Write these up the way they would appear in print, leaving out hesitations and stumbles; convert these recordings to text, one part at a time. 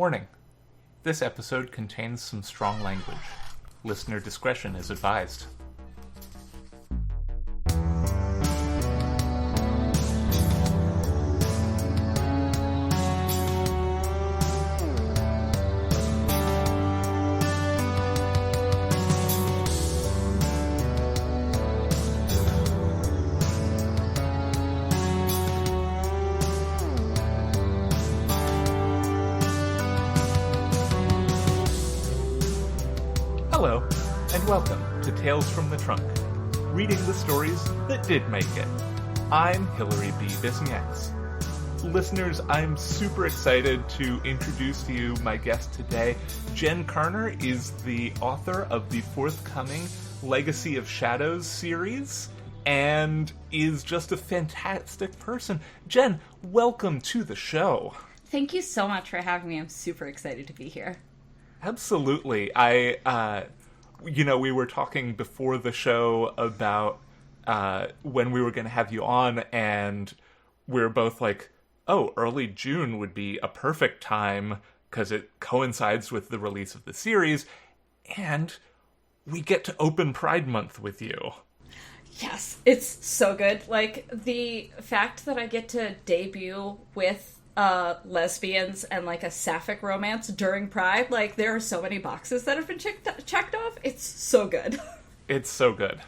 Warning. This episode contains some strong language. Listener discretion is advised. Hello, and welcome to Tales from the Trunk, reading the stories that did make it. I'm Hilary B. Bisniaks. Listeners, I'm super excited to introduce to you my guest today. Jen Karner is the author of the forthcoming Legacy of Shadows series, and is just a fantastic person. Jen, welcome to the show. Thank you so much for having me. I'm super excited to be here. Absolutely. We were talking before the show about when we were going to have you on, and we were both like, oh, early June would be a perfect time because it coincides with the release of the series, and we get to open Pride Month with you. Yes, it's so good. Like, the fact that I get to debut with lesbians and like a sapphic romance during Pride, like there are so many boxes that have been checked off. It's so good. It's so good.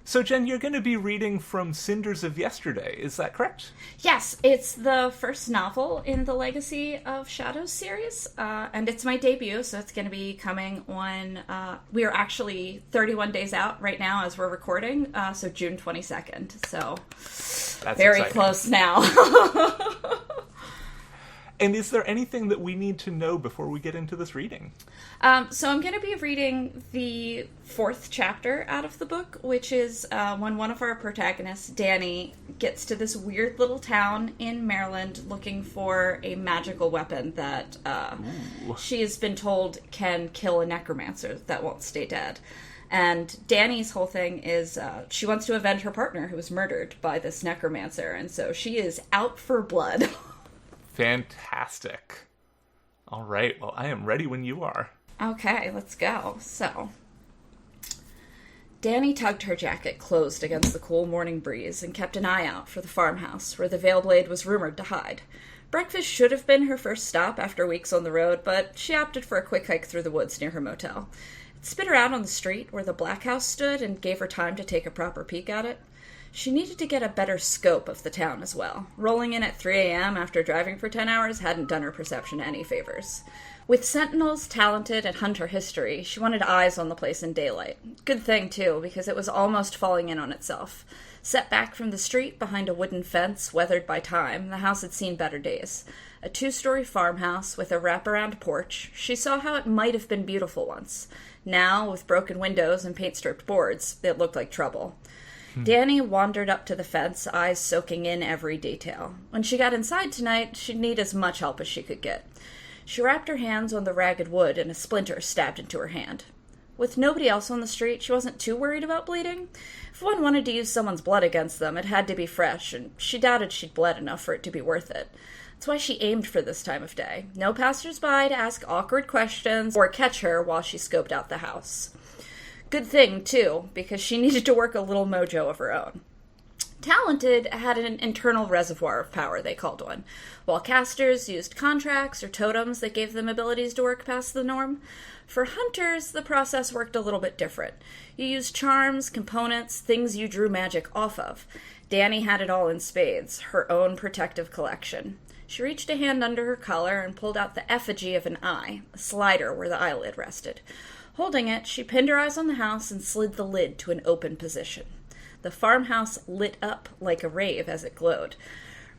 So Jen, you're going to be reading from Cinders of Yesterday, is that correct? Yes, it's the first novel in the Legacy of Shadows series, and it's my debut, so it's going to be coming on, we are actually 31 days out right now as we're recording, so June 22nd, so that's very exciting. Close now. And is there anything that we need to know before we get into this reading? So I'm going to be reading the 4th chapter out of the book, which is when one of our protagonists, Danny, gets to this weird little town in Maryland looking for a magical weapon that she has been told can kill a necromancer that won't stay dead. And Danny's whole thing is she wants to avenge her partner who was murdered by this necromancer, and so she is out for blood. Fantastic. All right, well, I am ready when you are. Okay, let's go. So, Danny tugged her jacket closed against the cool morning breeze and kept an eye out for the farmhouse where the Veilblade was rumored to hide. Breakfast should have been her first stop after weeks on the road, but she opted for a quick hike through the woods near her motel. It spit her out on the street where the Black House stood and gave her time to take a proper peek at it. She needed to get a better scope of the town as well. Rolling in at 3 a.m. after driving for 10 hours hadn't done her perception any favors. With Sentinel's talented and hunter history, she wanted eyes on the place in daylight. Good thing, too, because it was almost falling in on itself. Set back from the street behind a wooden fence, weathered by time, the house had seen better days. A 2-story farmhouse with a wraparound porch, she saw how it might have been beautiful once. Now, with broken windows and paint-stripped boards, it looked like trouble. Danny wandered up to the fence, eyes soaking in every detail. When she got inside tonight, she'd need as much help as she could get. She wrapped her hands on the ragged wood and a splinter stabbed into her hand. With nobody else on the street, she wasn't too worried about bleeding. If one wanted to use someone's blood against them, it had to be fresh, and she doubted she'd bled enough for it to be worth it. That's why she aimed for this time of day. No passers-by to ask awkward questions or catch her while she scoped out the house. Good thing, too, because she needed to work a little mojo of her own. Talented had an internal reservoir of power, they called one, while casters used contracts or totems that gave them abilities to work past the norm. For hunters, the process worked a little bit different. You used charms, components, things you drew magic off of. Danny had it all in spades, her own protective collection. She reached a hand under her collar and pulled out the effigy of an eye, a slider where the eyelid rested. Holding it, she pinned her eyes on the house and slid the lid to an open position. The farmhouse lit up like a rave as it glowed.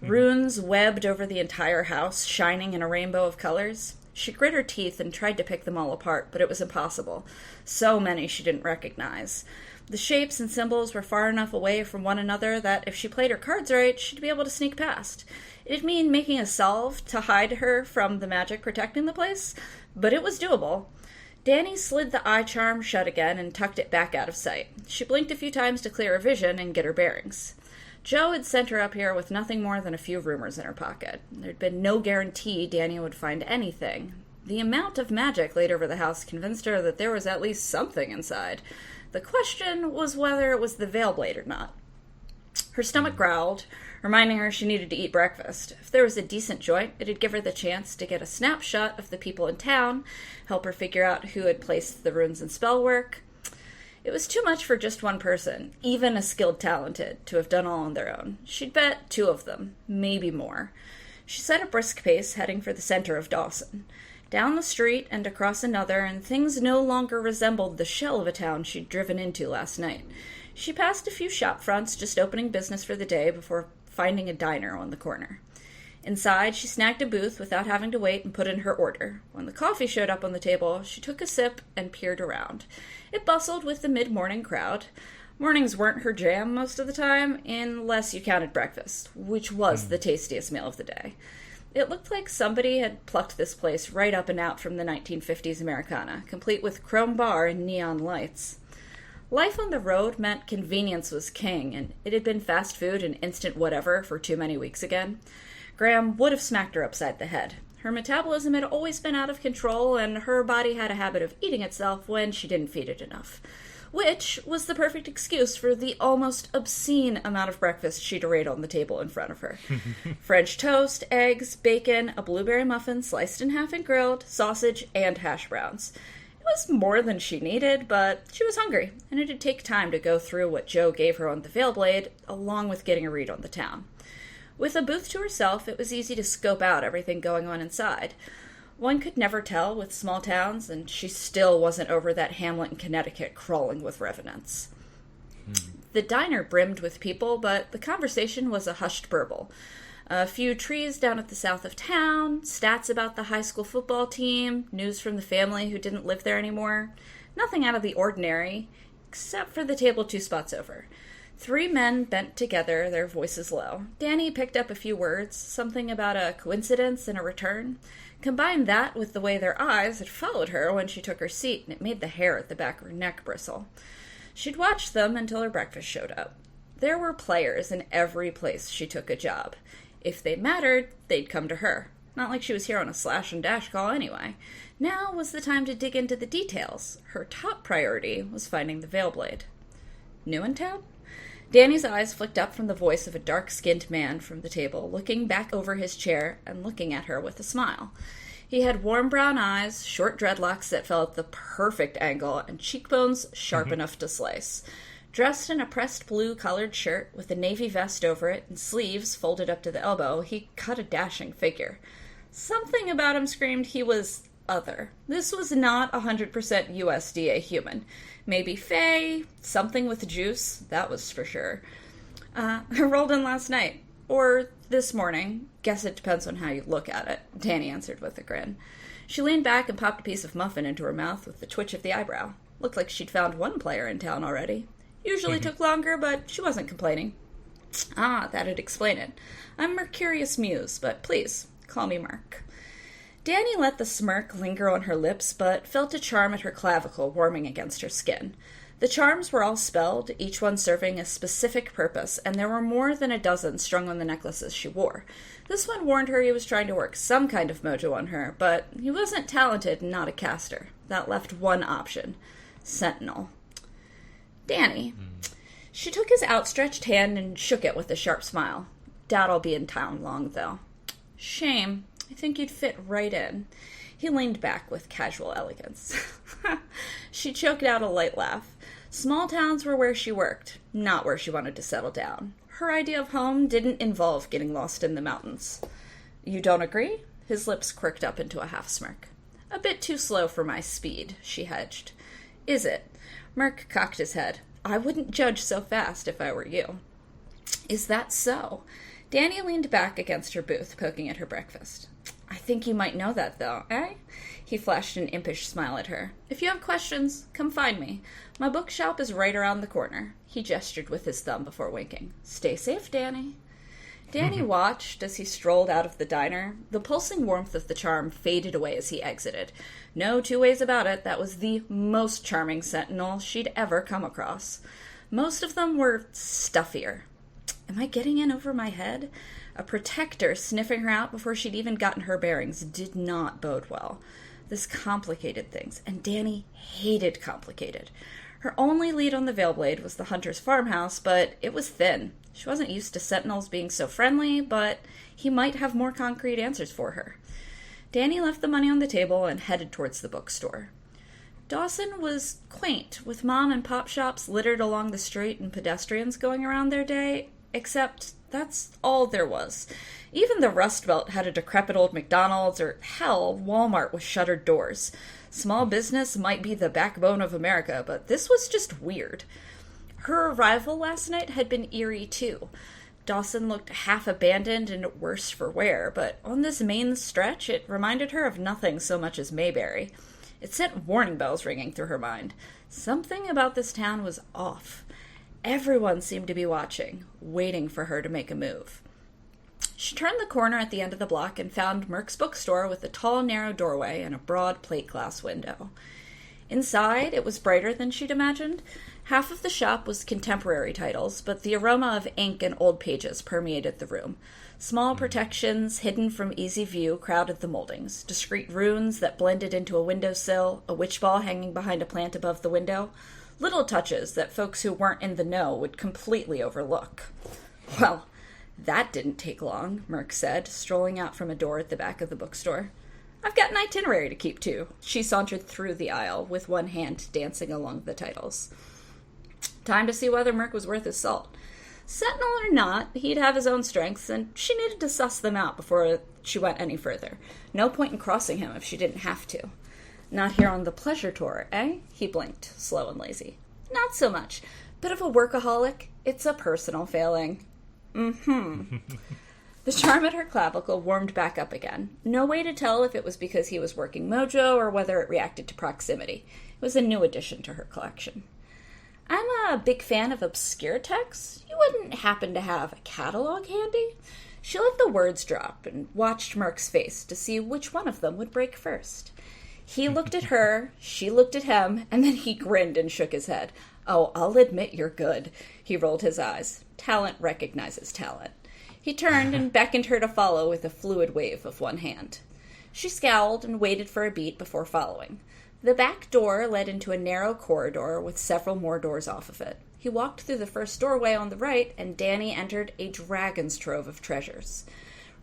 Runes webbed over the entire house, shining in a rainbow of colors. She grit her teeth and tried to pick them all apart, but it was impossible. So many she didn't recognize. The shapes and symbols were far enough away from one another that if she played her cards right, she'd be able to sneak past. It'd mean making a salve to hide her from the magic protecting the place, but it was doable. Danny slid the eye charm shut again and tucked it back out of sight. She blinked a few times to clear her vision and get her bearings. Jo had sent her up here with nothing more than a few rumors in her pocket. There'd been no guarantee Danny would find anything. The amount of magic laid over the house convinced her that there was at least something inside. The question was whether it was the Veilblade or not. Her stomach growled, reminding her she needed to eat breakfast. If there was a decent joint, it'd give her the chance to get a snapshot of the people in town, help her figure out who had placed the runes and spell work. It was too much for just one person, even a skilled talented, to have done all on their own. She'd bet 2 of them, maybe more. She set a brisk pace, heading for the center of Dawson. Down the street and across another, and things no longer resembled the shell of a town she'd driven into last night. She passed a few shop fronts, just opening business for the day before finding a diner on the corner. Inside, she snagged a booth without having to wait and put in her order. When the coffee showed up on the table, she took a sip and peered around. It bustled with the mid-morning crowd. Mornings weren't her jam most of the time, unless you counted breakfast, which was the tastiest meal of the day. It looked like somebody had plucked this place right up and out from the 1950s Americana, complete with chrome bar and neon lights. Life on the road meant convenience was king, and it had been fast food and instant whatever for too many weeks again. Graham would have smacked her upside the head. Her metabolism had always been out of control, and her body had a habit of eating itself when she didn't feed it enough. Which was the perfect excuse for the almost obscene amount of breakfast she'd arrayed on the table in front of her. French toast, eggs, bacon, a blueberry muffin sliced in half and grilled, sausage, and hash browns. It was more than she needed, but she was hungry, and it'd take time to go through what Jo gave her on the Veilblade, along with getting a read on the town. With a booth to herself, it was easy to scope out everything going on inside. One could never tell with small towns, and she still wasn't over that hamlet in Connecticut crawling with revenants. The diner brimmed with people, but the conversation was a hushed burble. A few trees down at the south of town, stats about the high school football team, news from the family who didn't live there anymore. Nothing out of the ordinary, except for the table 2 spots over. 3 men bent together, their voices low. Danny picked up a few words, something about a coincidence and a return. Combine that with the way their eyes had followed her when she took her seat, and it made the hair at the back of her neck bristle. She'd watched them until her breakfast showed up. There were players in every place she took a job. If they mattered, they'd come to her. Not like she was here on a slash and dash call anyway. Now was the time to dig into the details. Her top priority was finding the Veilblade. New in town? Danny's eyes flicked up from the voice of a dark-skinned man from the table, looking back over his chair and looking at her with a smile. He had warm brown eyes, short dreadlocks that fell at the perfect angle, and cheekbones sharp enough to slice. Dressed in a pressed blue-collared shirt with a navy vest over it and sleeves folded up to the elbow, he cut a dashing figure. Something about him screamed he was other. This was not 100% USDA human. Maybe Fae, something with juice, that was for sure. I rolled in last night. Or this morning. Guess it depends on how you look at it, Danny answered with a grin. She leaned back and popped a piece of muffin into her mouth with the twitch of the eyebrow. Looked like she'd found one player in town already. Usually took longer, but she wasn't complaining. Ah, that'd explain it. I'm Mercurius Muse, but please, call me Merc. Danny let the smirk linger on her lips, but felt a charm at her clavicle warming against her skin. The charms were all spelled, each one serving a specific purpose, and there were more than a dozen strung on the necklaces she wore. This one warned her he was trying to work some kind of mojo on her, but he wasn't talented and not a caster. That left one option. Sentinel. Danny. She took his outstretched hand and shook it with a sharp smile. Doubt I'll be in town long, though. Shame. I think you'd fit right in. He leaned back with casual elegance. She choked out a light laugh. Small towns were where she worked, not where she wanted to settle down. Her idea of home didn't involve getting lost in the mountains. You don't agree? His lips quirked up into a half-smirk. A bit too slow for my speed, she hedged. Is it? Merc cocked his head. I wouldn't judge so fast if I were you. Is that so? Danny leaned back against her booth, poking at her breakfast. I think you might know that, though, eh? He flashed an impish smile at her. If you have questions, come find me. My bookshop is right around the corner. He gestured with his thumb before winking. Stay safe, Danny. Danny watched as he strolled out of the diner. The pulsing warmth of the charm faded away as he exited. No 2 ways about it, that was the most charming sentinel she'd ever come across. Most of them were stuffier. Am I getting in over my head? A protector sniffing her out before she'd even gotten her bearings did not bode well. This complicated things, and Danny hated complicated. Her only lead on the Veilblade was the hunter's farmhouse, but it was thin. She wasn't used to sentinels being so friendly, but he might have more concrete answers for her. Danny left the money on the table and headed towards the bookstore. Dawson was quaint, with mom and pop shops littered along the street and pedestrians going around their day, except that's all there was. Even the Rust Belt had a decrepit old McDonald's, or hell, Walmart with shuttered doors. Small business might be the backbone of America, but this was just weird. Her arrival last night had been eerie, too. Dawson looked half abandoned and worse for wear, but on this main stretch, it reminded her of nothing so much as Mayberry. It sent warning bells ringing through her mind. Something about this town was off. Everyone seemed to be watching, waiting for her to make a move. She turned the corner at the end of the block and found Merck's bookstore with a tall, narrow doorway and a broad plate glass window. Inside, it was brighter than she'd imagined. Half of the shop was contemporary titles, but the aroma of ink and old pages permeated the room. Small protections, hidden from easy view, crowded the moldings. Discreet runes that blended into a windowsill, a witch ball hanging behind a plant above the window. Little touches that folks who weren't in the know would completely overlook. Well, that didn't take long, Merck said, strolling out from a door at the back of the bookstore. I've got an itinerary to keep to. She sauntered through the aisle, with one hand dancing along the titles. Time to see whether Merck was worth his salt. Sentinel or not, he'd have his own strengths, and she needed to suss them out before she went any further. No point in crossing him if she didn't have to. Not here on the pleasure tour, eh? He blinked, slow and lazy. Not so much. Bit of a workaholic. It's a personal failing. The charm at her clavicle warmed back up again. No way to tell if it was because he was working mojo or whether it reacted to proximity. It was a new addition to her collection. I'm a big fan of obscure texts. You wouldn't happen to have a catalog handy? She let the words drop and watched Merck's face to see which one of them would break first. He looked at her, she looked at him, and then he grinned and shook his head. Oh, I'll admit you're good. He rolled his eyes. Talent recognizes talent. He turned and beckoned her to follow with a fluid wave of one hand. She scowled and waited for a beat before following. The back door led into a narrow corridor with several more doors off of it. He walked through the first doorway on the right, and Danny entered a dragon's trove of treasures.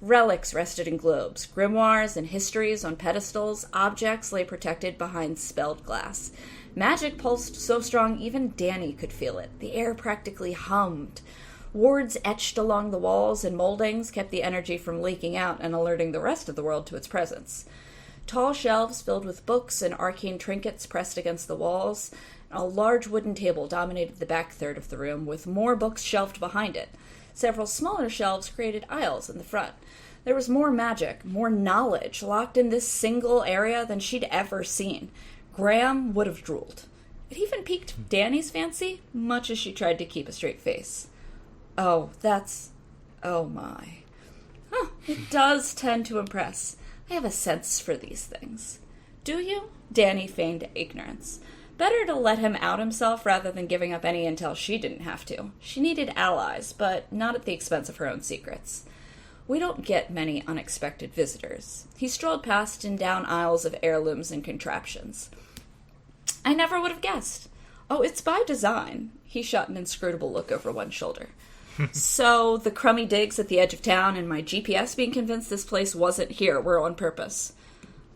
Relics rested in globes, grimoires and histories on pedestals, objects lay protected behind spelled glass. Magic pulsed so strong even Danny could feel it. The air practically hummed. Wards etched along the walls and moldings kept the energy from leaking out and alerting the rest of the world to its presence. Tall shelves filled with books and arcane trinkets pressed against the walls. A large wooden table dominated the back third of the room, with more books shelved behind it. Several smaller shelves created aisles in the front. There was more magic, more knowledge locked in this single area than she'd ever seen. Graham would have drooled. It even piqued Danny's fancy, much as she tried to keep a straight face. Oh my. It does tend to impress. I have a sense for these things. Do you? Danny feigned ignorance. Better to let him out himself rather than giving up any intel she didn't have to. She needed allies, but not at the expense of her own secrets. We don't get many unexpected visitors. He strolled past and down aisles of heirlooms and contraptions. I never would have guessed. Oh, it's by design. He shot an inscrutable look over one shoulder. So, the crummy digs at the edge of town and my GPS being convinced this place wasn't here were on purpose.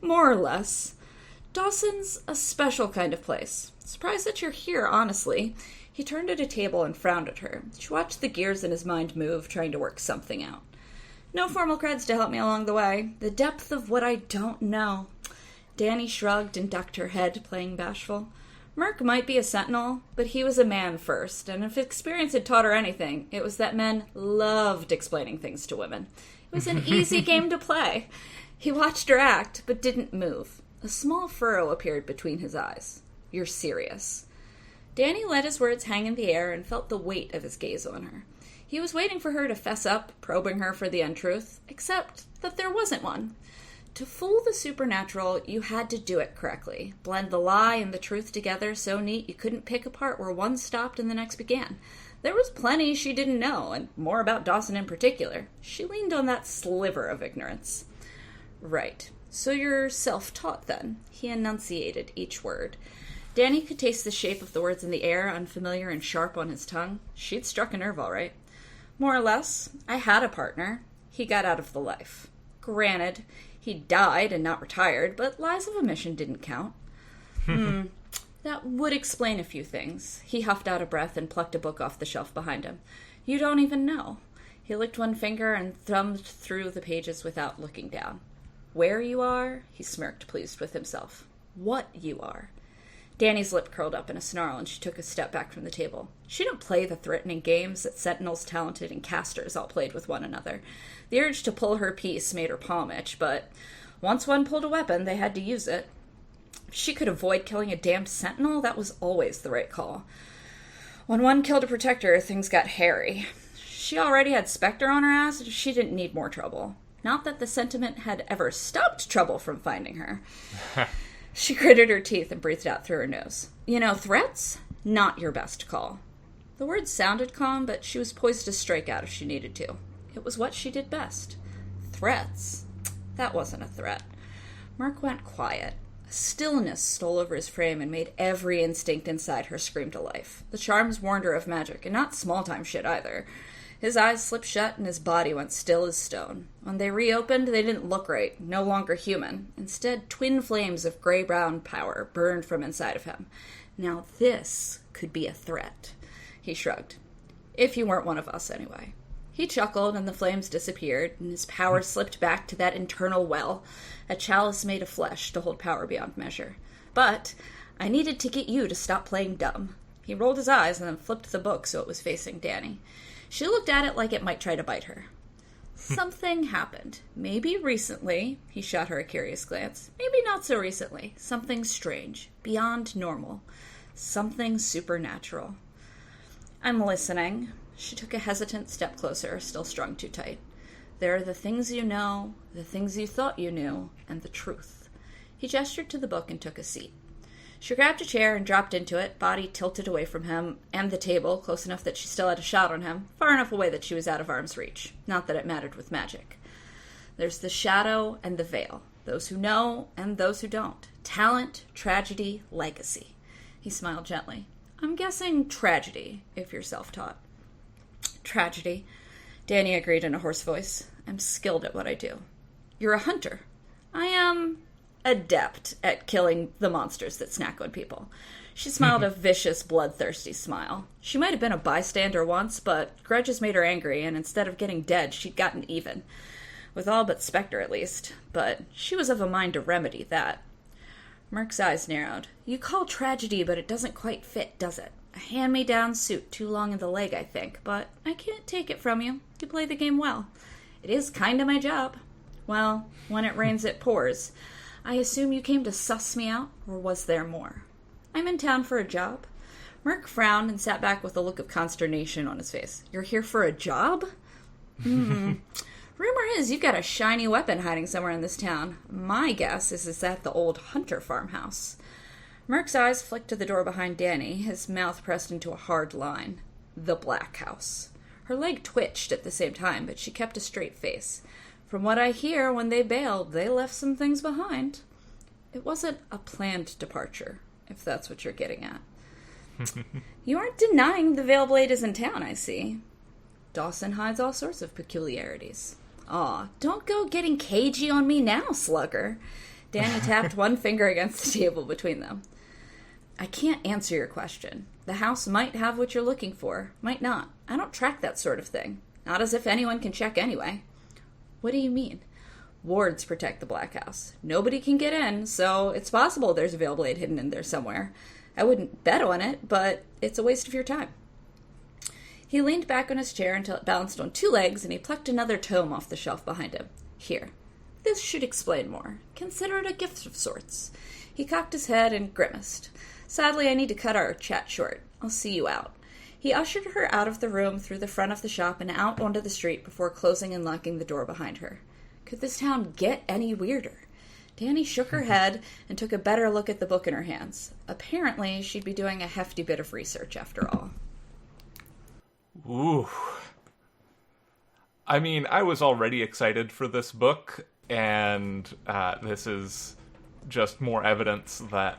More or less. Dawson's a special kind of place. Surprised that you're here, honestly. He turned at a table and frowned at her. She watched the gears in his mind move, trying to work something out. No formal creds to help me along the way. The depth of what I don't know. Danny shrugged and ducked her head, playing bashful. Merck might be a sentinel, but he was a man first, and if experience had taught her anything, it was that men loved explaining things to women. It was an easy game to play. He watched her act, but didn't move. A small furrow appeared between his eyes. You're serious. Danny let his words hang in the air and felt the weight of his gaze on her. He was waiting for her to fess up, probing her for the untruth, except that there wasn't one. To fool the supernatural, you had to do it correctly. Blend the lie and the truth together so neat you couldn't pick apart where one stopped and the next began. There was plenty she didn't know, and more about Dawson in particular. She leaned on that sliver of ignorance. Right. So you're self-taught, then. He enunciated each word. Danny could taste the shape of the words in the air, unfamiliar and sharp on his tongue. She'd struck a nerve, all right. More or less. I had a partner. He got out of the life. Granted, he died and not retired, but lies of omission didn't count. That would explain a few things. He huffed out a breath and plucked a book off the shelf behind him. You don't even know. He licked one finger and thumbed through the pages without looking down. Where you are? He smirked, pleased with himself. What you are? Danny's lip curled up in a snarl, and she took a step back from the table. She didn't play the threatening games that sentinels talented and casters all played with one another. The urge to pull her piece made her palm itch, but once one pulled a weapon, they had to use it. If she could avoid killing a damned sentinel, that was always the right call. When one killed a protector, things got hairy. She already had Spectre on her ass, she didn't need more trouble. Not that the sentiment had ever stopped trouble from finding her. She gritted her teeth and breathed out through her nose. You know, threats? Not your best call. The words sounded calm, but she was poised to strike out if she needed to. It was what she did best. Threats? That wasn't a threat. Mark went quiet. A stillness stole over his frame and made every instinct inside her scream to life. The charms warned her of magic, and not small-time shit either. His eyes slipped shut and his body went still as stone. When they reopened, they didn't look right, no longer human. Instead, twin flames of gray-brown power burned from inside of him. Now this could be a threat. He shrugged. If you weren't one of us, anyway. He chuckled, and the flames disappeared, and his power slipped back to that internal well, a chalice made of flesh to hold power beyond measure. But I needed to get you to stop playing dumb. He rolled his eyes and then flipped the book so it was facing Danny. She looked at it like it might try to bite her. Something happened. Maybe recently. He shot her a curious glance. Maybe not so recently. Something strange. Beyond normal. Something supernatural. I'm listening. She took a hesitant step closer, still strung too tight. There are the things you know, the things you thought you knew, and the truth. He gestured to the book and took a seat. She grabbed a chair and dropped into it, body tilted away from him and the table, close enough that she still had a shot on him, far enough away that she was out of arm's reach. Not that it mattered with magic. There's the shadow and the veil. Those who know and those who don't. Talent, tragedy, legacy. He smiled gently. I'm guessing tragedy, if you're self-taught. Tragedy, Danny agreed in a hoarse voice. I'm skilled at what I do. You're a hunter. I am adept at killing the monsters that snack on people. She smiled a vicious, bloodthirsty smile. She might have been a bystander once, but grudges made her angry, and instead of getting dead, she'd gotten even. With all but Spectre, at least. But she was of a mind to remedy that. Merc's eyes narrowed. You call tragedy, but it doesn't quite fit, does it? A hand-me-down suit, too long in the leg, I think, but I can't take it from you. You play the game well. It is kind of my job. Well, when it rains, it pours. I assume you came to suss me out, or was there more? I'm in town for a job. Merc frowned and sat back with a look of consternation on his face. You're here for a job? Rumor is you've got a shiny weapon hiding somewhere in this town. My guess is it's at the old Hunter farmhouse. Merc's eyes flicked to the door behind Danny, his mouth pressed into a hard line. The Black House. Her leg twitched at the same time, but she kept a straight face. From what I hear, when they bailed, they left some things behind. It wasn't a planned departure, if that's what you're getting at. You aren't denying the Veilblade is in town, I see. Dawson hides all sorts of peculiarities. Aw, don't go getting cagey on me now, slugger. Danny tapped one finger against the table between them. I can't answer your question. The house might have what you're looking for, might not. I don't track that sort of thing. Not as if anyone can check anyway. What do you mean? Wards protect the Black House. Nobody can get in, so it's possible there's a Veilblade hidden in there somewhere. I wouldn't bet on it, but it's a waste of your time. He leaned back on his chair until it balanced on two legs, and he plucked another tome off the shelf behind him. Here. This should explain more. Consider it a gift of sorts. He cocked his head and grimaced. Sadly, I need to cut our chat short. I'll see you out. He ushered her out of the room, through the front of the shop, and out onto the street before closing and locking the door behind her. Could this town get any weirder? Danny shook her head and took a better look at the book in her hands. Apparently, she'd be doing a hefty bit of research after all. Ooh. I mean, I was already excited for this book, and this is just more evidence that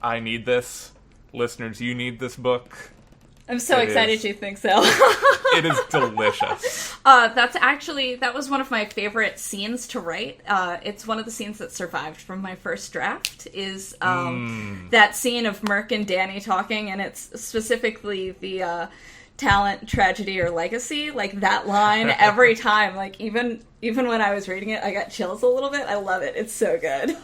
I need this. Listeners, you need this book. I'm so excited you think so. It is delicious. That was one of my favorite scenes to write. It's one of the scenes that survived from my first draft, is that scene of Merc and Danny talking, and it's specifically the talent, tragedy, or legacy. Like, that line, every time, like, even when I was reading it, I got chills a little bit. I love it. It's so good.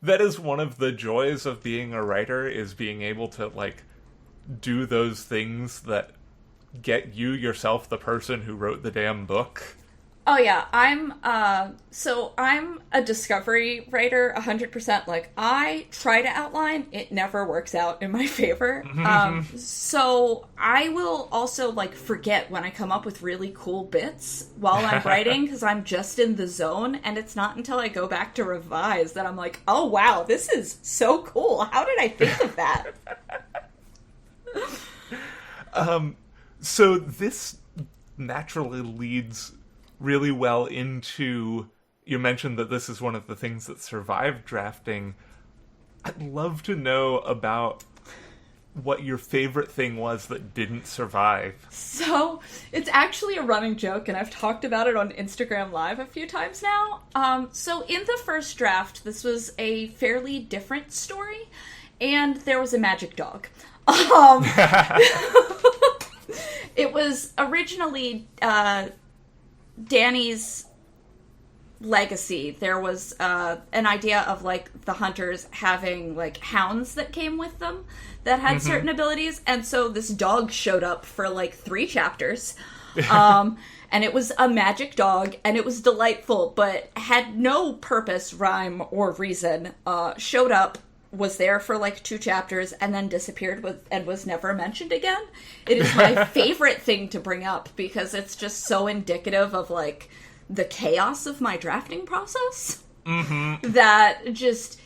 That is one of the joys of being a writer, is being able to, like, do those things that get you yourself the person who wrote the damn book. Oh yeah, I'm a discovery writer, 100%. Like, I try to outline, it never works out in my favor. So I will also, like, forget when I come up with really cool bits while I'm writing, because I'm just in the zone, and it's not until I go back to revise that I'm like, oh wow, this is so cool. How did I think of that? So this naturally leads really well into, you mentioned that this is one of the things that survived drafting. I'd love to know about what your favorite thing was that didn't survive. So, it's actually a running joke, and I've talked about it on Instagram Live a few times now. So in the first draft, this was a fairly different story, and there was a magic dog. It was originally Danny's legacy. There was an idea of, like, the hunters having, like, hounds that came with them that had certain abilities, and so this dog showed up for, like, 3 chapters. And it was a magic dog, and it was delightful, but had no purpose, rhyme, or reason. Showed up, was there for, like, 2 chapters, and then disappeared and was never mentioned again. It is my favorite thing to bring up, because it's just so indicative of, like, the chaos of my drafting process. That just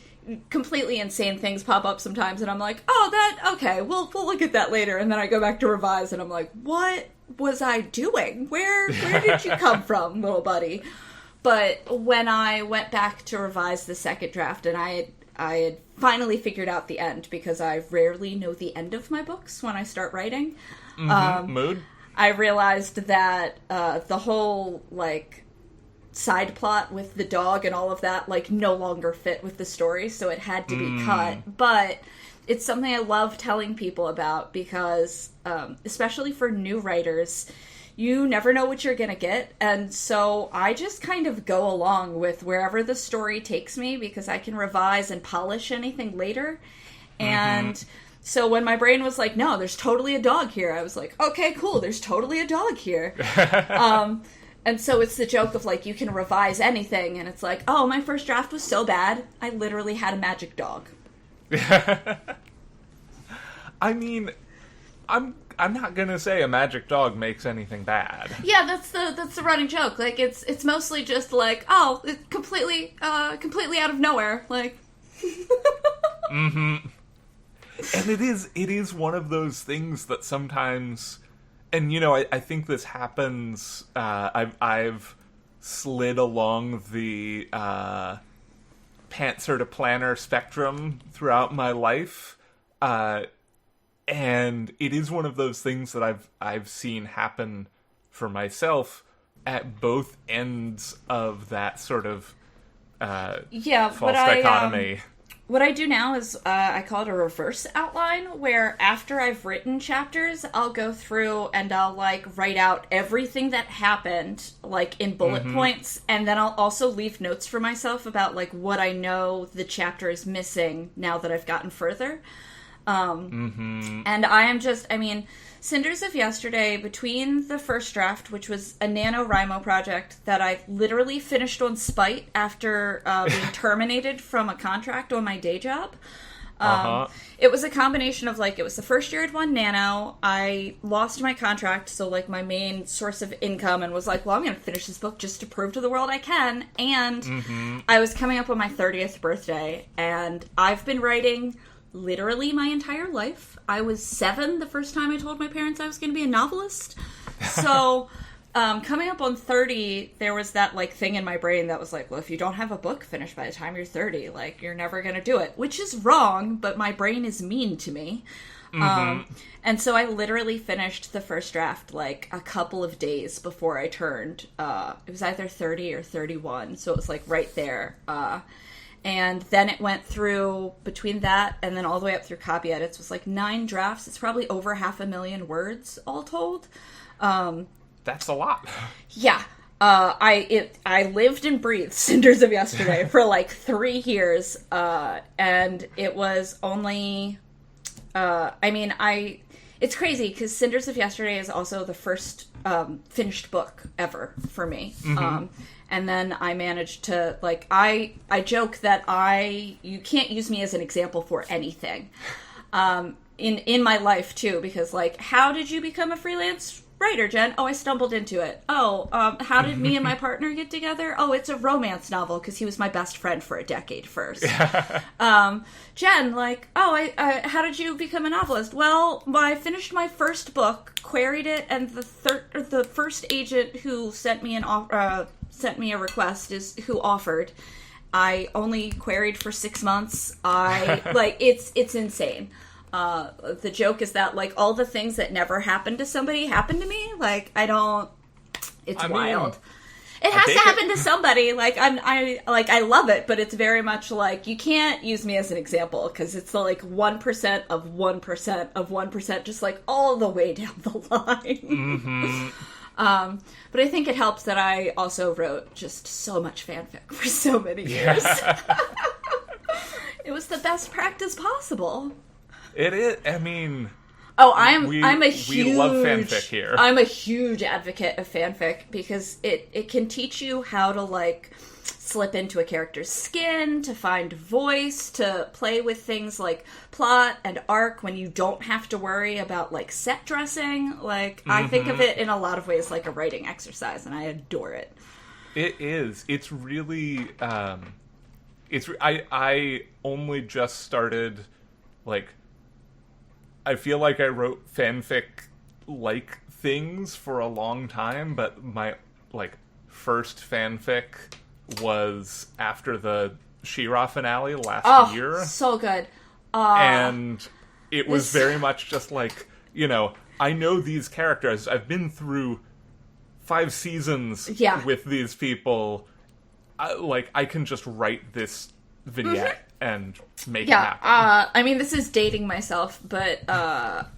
completely insane things pop up sometimes, and I'm like, oh, okay, we'll look at that later, and then I go back to revise, and I'm like, what was I doing? Where did you come from, little buddy? But when I went back to revise the second draft, and I had finally figured out the end, because I rarely know the end of my books when I start writing. Mood? I realized that the whole, like, side plot with the dog and all of that, like, no longer fit with the story, so it had to be cut. But it's something I love telling people about, because, especially for new writers, you never know what you're gonna get, and so I just kind of go along with wherever the story takes me, because I can revise and polish anything later. And so when my brain was like, no, there's totally a dog here, I was like, okay, cool, there's totally a dog here. And so it's the joke of, like, you can revise anything, and it's like, oh, my first draft was so bad, I literally had a magic dog. I mean, I'm not gonna say a magic dog makes anything bad. Yeah, that's the running joke. Like, it's mostly just like, oh, it's completely out of nowhere. Like, And it is one of those things that sometimes, and you know, I think this happens. I've slid along the pantser to planner spectrum throughout my life. And it is one of those things that I've seen happen for myself at both ends of that sort of false dichotomy. What I do now is I call it a reverse outline, where after I've written chapters, I'll go through and I'll, like, write out everything that happened, like, in bullet points, and then I'll also leave notes for myself about, like, what I know the chapter is missing now that I've gotten further. And I am just, I mean, Cinders of Yesterday, between the first draft, which was a NaNoWriMo project that I literally finished on spite after being terminated from a contract on my day job. It was a combination of, like, it was the first year I'd won Nano, I lost my contract, so, like, my main source of income, and was like, well, I'm going to finish this book just to prove to the world I can, and I was coming up on my 30th birthday, and I've been writing literally my entire life. I was 7 the first time I told my parents I was going to be a novelist. So, coming up on 30, there was that, like, thing in my brain that was like, well, if you don't have a book finished by the time you're 30, like, you're never going to do it. Which is wrong, but my brain is mean to me. And so I literally finished the first draft, like, a couple of days before I turned, it was either 30 or 31, so it was, like, right there. And then it went through, between that and then all the way up through copy edits, was, like, 9 drafts. It's probably over 500,000 words, all told. That's a lot. Yeah. I lived and breathed Cinders of Yesterday for, like, 3 years, and it was only... it's crazy because Cinders of Yesterday is also the first finished book ever for me. And then I managed to, like, I joke that you can't use me as an example for anything in my life too, because, like, how did you become a freelance writer, Jen? Oh, I stumbled into it. Oh, how did me and my partner get together? Oh, it's a romance novel because he was my best friend for a decade first. Jen, like, oh, how did you become a novelist? Well, I finished my first book, queried it, and the first agent who sent me a request is who offered. I only queried for 6 months. It's insane. The joke is that, like, all the things that never happened to somebody happened to me. Like, it's wild. It has to happen to somebody. Like, I love it, but it's very much like, you can't use me as an example, because it's the, like, 1% of 1% of 1%, just, like, all the way down the line. But I think it helps that I also wrote just so much fanfic for so many years. It was the best practice possible. It is. I mean, we love fanfic here. I'm a huge advocate of fanfic because it can teach you how to, like, slip into a character's skin, to find voice, to play with things like plot and arc when you don't have to worry about, like, set dressing. Like, I think of it in a lot of ways like a writing exercise, and I adore it. It is. It's really. I only just started, like. I feel like I wrote fanfic-like things for a long time, but my, like, first fanfic was after the She-Ra finale last year. So good. And it was very much just like, you know, I know these characters. I've been through 5 seasons with these people. I can just write this vignette and make it happen. I mean, this is dating myself, but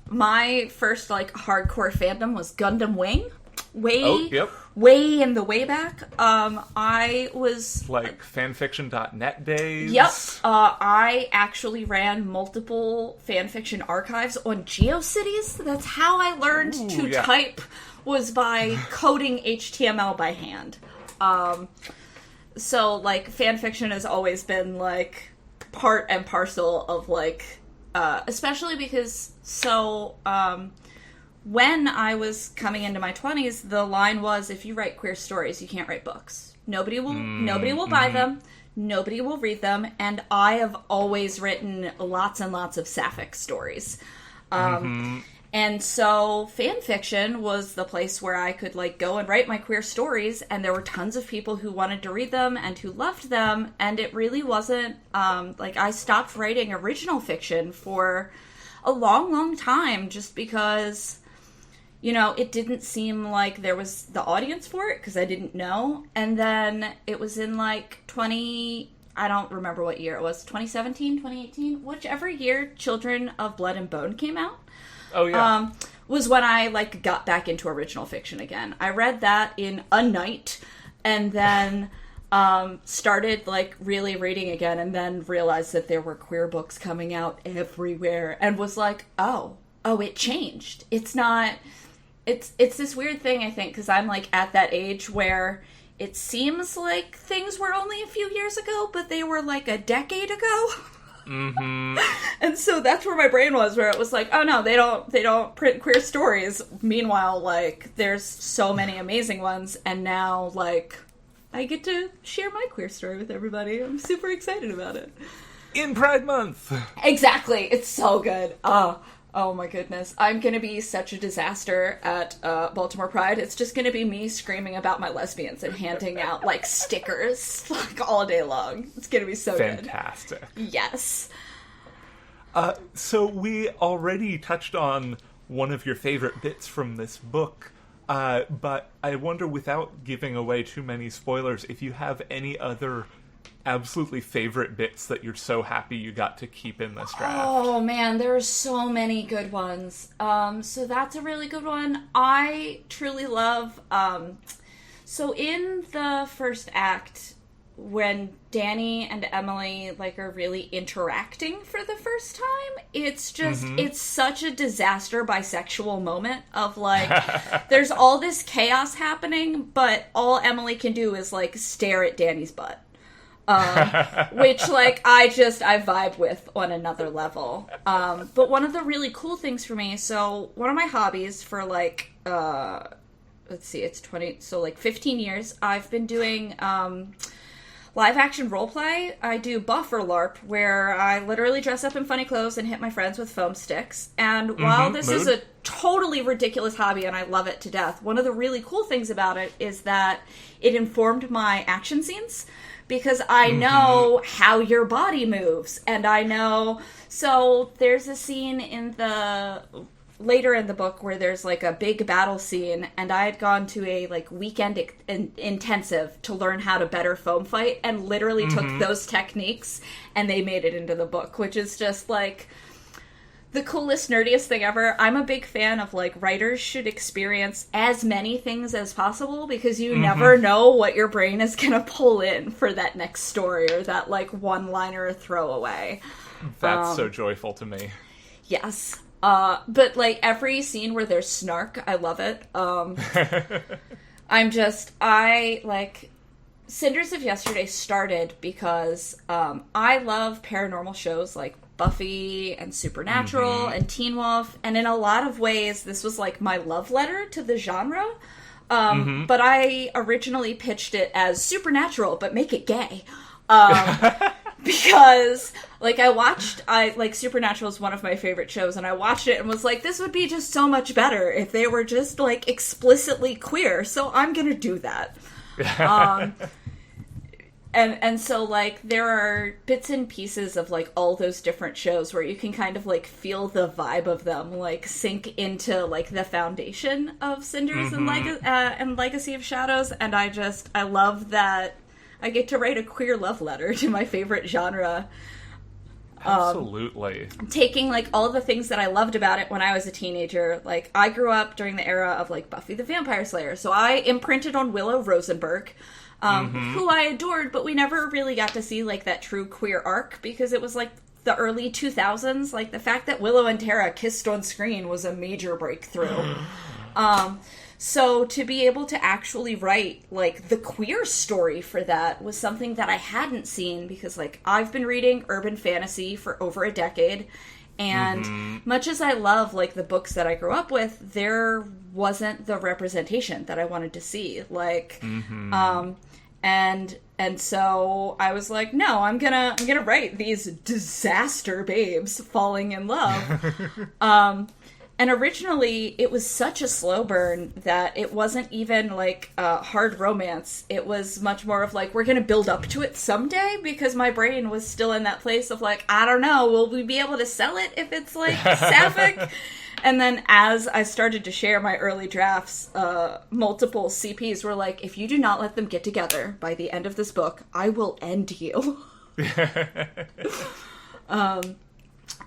my first, like, hardcore fandom was Gundam Wing. Way in the way back. I was... Like, fanfiction.net days? Yep. I actually ran multiple fanfiction archives on GeoCities. That's how I learned to type, was by coding HTML by hand. So, like, fanfiction has always been, like, part and parcel of, like, especially because, when I was coming into my 20s, the line was, if you write queer stories, you can't write books. Nobody will buy them, nobody will read them, and I have always written lots and lots of sapphic stories. And so fanfiction was the place where I could, like, go and write my queer stories, and there were tons of people who wanted to read them and who loved them, and it really wasn't, like, I stopped writing original fiction for a long, long time just because, you know, it didn't seem like there was the audience for it, because I didn't know, and then it was in, like, I don't remember what year it was, 2017, 2018, whichever year Children of Blood and Bone came out. Oh, yeah. Was when I, like, got back into original fiction again. I read that in a night, and then started, like, really reading again, and then realized that there were queer books coming out everywhere, and was like, oh, it changed. It's not... It's this weird thing, I think, because I'm, like, at that age where it seems like things were only a few years ago, but they were, like, a decade ago. And so that's where my brain was, where it was like, oh no, they don't print queer stories. Meanwhile, like, there's so many amazing ones, and now, like, I get to share my queer story with everybody. I'm super excited about it. In Pride Month! Exactly. It's so good. Oh my goodness. I'm going to be such a disaster at Baltimore Pride. It's just going to be me screaming about my lesbians and handing out, like, stickers, like, all day long. It's going to be so Fantastic. Good. Yes. So we already touched on one of your favorite bits from this book, but I wonder, without giving away too many spoilers, if you have any other absolutely favorite bits that you're so happy you got to keep in this draft. Oh man, there are so many good ones. So that's a really good one. I truly love, so in the first act, when Danny and Emily, like, are really interacting for the first time, it's just, it's such a disaster bisexual moment of, like, there's all this chaos happening, but all Emily can do is, like, stare at Danny's butt. Which, like, I vibe with on another level. But one of the really cool things for me, so one of my hobbies for, like, let's see, it's 15 years, I've been doing, live action roleplay. I do Boffer LARP, where I literally dress up in funny clothes and hit my friends with foam sticks. And while this is a totally ridiculous hobby and I love it to death, one of the really cool things about it is that it informed my action scenes. Because I know how your body moves, and I know... So, there's a scene later in the book where there's, like, a big battle scene, and I had gone to a, like, weekend intensive to learn how to better foam fight, and literally took those techniques, and they made it into the book, which is just, like... the coolest, nerdiest thing ever. I'm a big fan of, like, writers should experience as many things as possible, because you never know what your brain is gonna pull in for that next story, or that, like, one-liner throwaway. That's so joyful to me. Yes. But, like, every scene where there's snark, I love it. Cinders of Yesterday started because I love paranormal shows like Buffy and Supernatural and Teen Wolf, and in a lot of ways this was like my love letter to the genre. But I originally pitched it as Supernatural, but make it gay. Because, like, Supernatural is one of my favorite shows, and I watched it and was like, this would be just so much better if they were just, like, explicitly queer, so I'm gonna do that. And so, like, there are bits and pieces of, like, all those different shows where you can kind of, like, feel the vibe of them, like, sink into, like, the foundation of Cinders and Legacy of Shadows, and I love that I get to write a queer love letter to my favorite genre. Absolutely. Taking, like, all the things that I loved about it when I was a teenager. Like, I grew up during the era of, like, Buffy the Vampire Slayer, so I imprinted on Willow Rosenberg, who I adored, but we never really got to see, like, that true queer arc, because it was, like, the early 2000s. Like, the fact that Willow and Tara kissed on screen was a major breakthrough. So to be able to actually write, like, the queer story for that was something that I hadn't seen, because, like, I've been reading urban fantasy for over a decade, and much as I love, like, the books that I grew up with, there wasn't the representation that I wanted to see. Like, and so I was like, no, I'm gonna write these disaster babes falling in love. And originally, it was such a slow burn that it wasn't even, like, hard romance. It was much more of, like, we're going to build up to it someday, because my brain was still in that place of, like, I don't know, will we be able to sell it if it's, like, sapphic? And then as I started to share my early drafts, multiple CPs were like, if you do not let them get together by the end of this book, I will end you.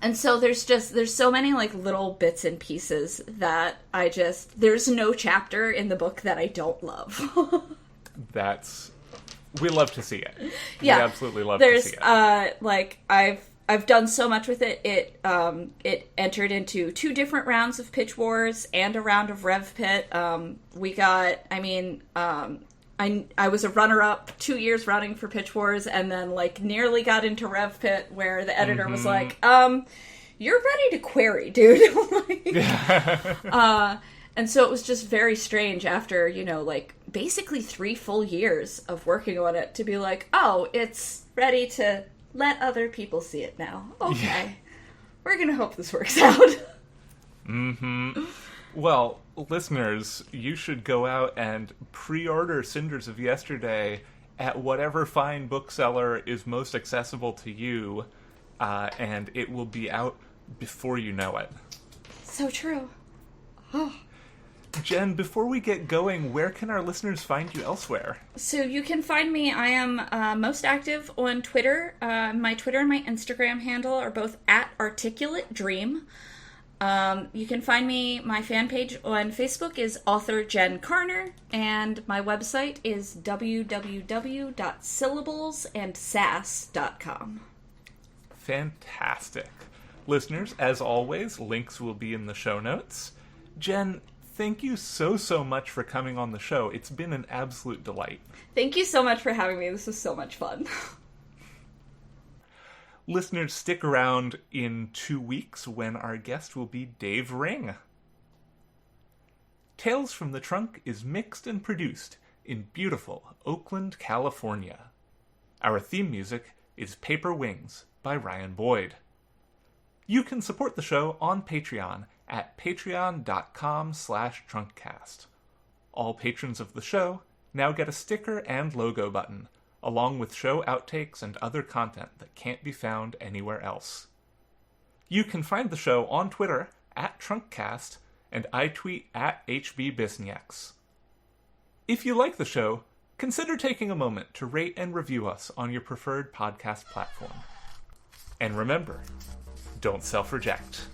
And so there's so many, like, little bits and pieces that there's no chapter in the book that I don't love. We love to see it. Yeah. We absolutely love to see it. Like, I've done so much with it. It entered into 2 different rounds of Pitch Wars and a round of RevPit. I was a runner-up 2 years running for Pitch Wars, and then, like, nearly got into RevPit, where the editor was like, you're ready to query, dude. And so it was just very strange after, like, basically 3 full years of working on it to be like, oh, it's ready to let other people see it now. Okay. Yeah. We're gonna hope this works out. Well, listeners, you should go out and pre-order Cinders of Yesterday at whatever fine bookseller is most accessible to you, and it will be out before you know it. So true. Oh. Jen, before we get going, where can our listeners find you elsewhere? So you can find me, I am most active on Twitter. My Twitter and my Instagram handle are both @ArticulateDream. You can find me, my fan page on Facebook is author Jen Karner, and my website is www.syllablesandsas.com. Fantastic. Listeners, as always, links will be in the show notes. Jen, thank you so much for coming on the show. It's been an absolute delight. Thank you so much for having me. This was so much fun. Listeners, stick around in 2 weeks when our guest will be Dave Ring. Tales from the Trunk is mixed and produced in beautiful Oakland, California. Our theme music is Paper Wings by Ryan Boyd. You can support the show on Patreon at patreon.com/trunkcast. All patrons of the show now get a sticker and logo button, along with show outtakes and other content that can't be found anywhere else. You can find the show on Twitter @trunkcast, and I tweet @HBBisnieks. If you like the show, consider taking a moment to rate and review us on your preferred podcast platform. And remember, don't self-reject.